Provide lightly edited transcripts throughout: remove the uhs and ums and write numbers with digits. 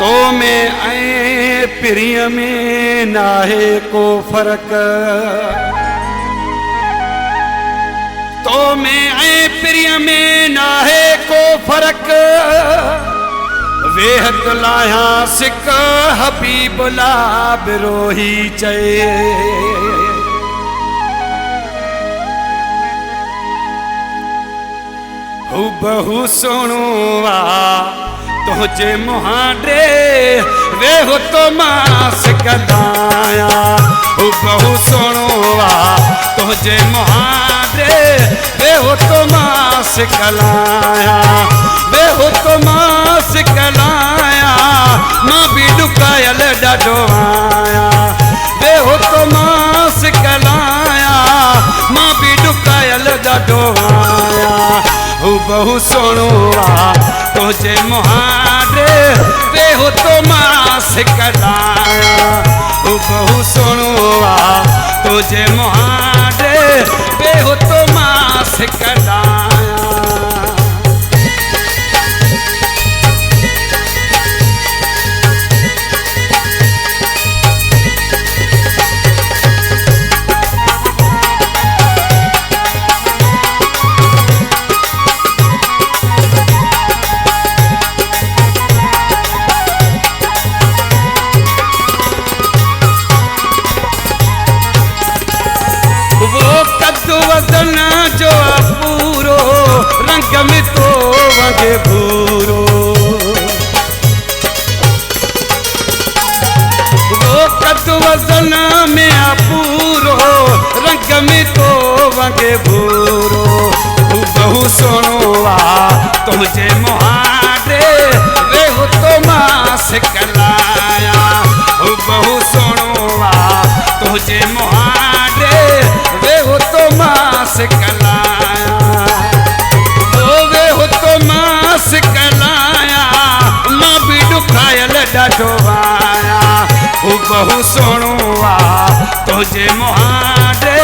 तो में ऐं प्रिय में नाहे को फर्क, तो में ऐं प्रिय में नाहे को फर्क, वेहत लाया सिक हबीब ला बिरोही चए। हू बहु सोणो आ तुझे मुहांडे वे हो तो मास कदाया। हू बहु सोणो आ तुझे मुहांडे वे हो तो मास कलाया, वे हो तो मास कलाया। मां भी डुकायल ॾाढो आया, वे हो तो मास कलाया। मां भी डुकायल ॾाढो आया। हू बहु सोणो आ तुझे मुहांडे वे हो तो मास कलाया। हू बहु सोणो आ तुझे मुहांडे वे हो तो मास कलाया। वजन जो पूरो रंग में तो वगे भूरो, वो कद वजन में पूरो रंग में तो वगे भूरो। तू बहु सोणो आ तुझे मुहांडे वे हो तो मास कलाया। हू बहु सोणो आ तुझे मुहांडे वे हो तो मास कलाया। ओ वे हो तो मास कलाया। मां भी डुकायल ॾाढो आया। हू बहु सोणो आ तुझे मुहांडे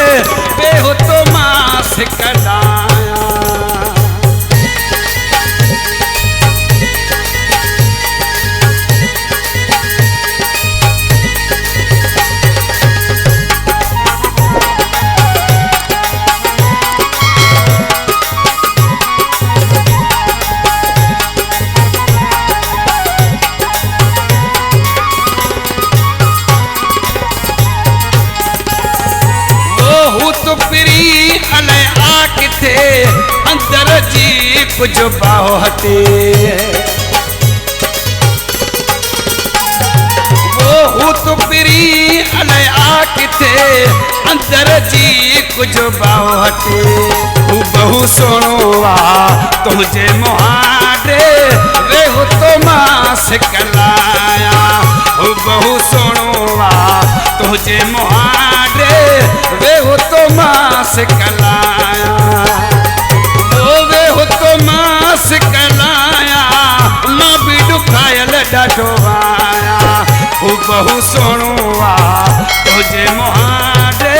वे हो तो मास कलाया। अंदर जी कुछ बाहो हटे, वो हूँ तो पिरी अले आके थे अंदर जी कुछ बाहो हटे। हू बहु सोणो आ तुझे मुहांडे वे हो तो मास कलाया। हू बहु सोणो आ तुझे मुहांडे वे हो तो मास कलाया। वे हो तो मास कलाया। मां भी डुकायल ॾाढो आया। हू बहु सोणो आ तुझे मुहांडे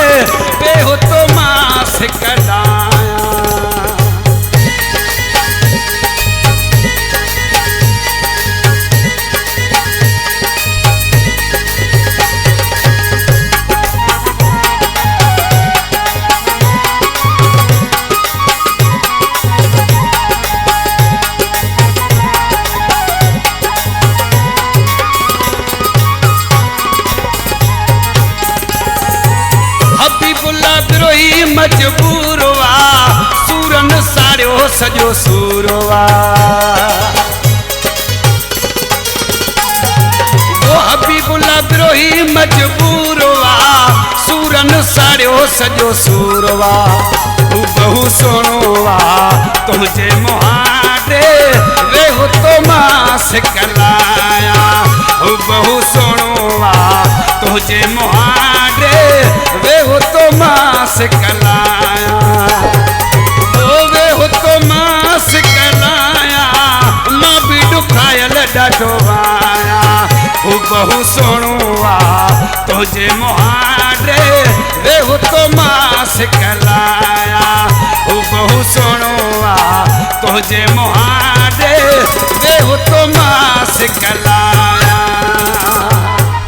वे हो तो मास कलाया। मजबूरवा सूरन साड़ियो सजो सूरवा। वो हबीबुल्ला बिरोही मजबूरवा सूरन साड़ियो सजो सूरवा। तू बहु सोणो आ तुझे मुहांडे वे हो तो मास कलाया। हू बहु सोणो आ तुझे मुहांडे वे हो तो मास कलाया। ओ वे हो तो मास कलाया। मां भी डुकायल ॾाढो आया। हू बहु सोणो आ तुझे मुहांडे वे हो तो मास कलाया। हू बहु सोणो आ तुझे मुहांडे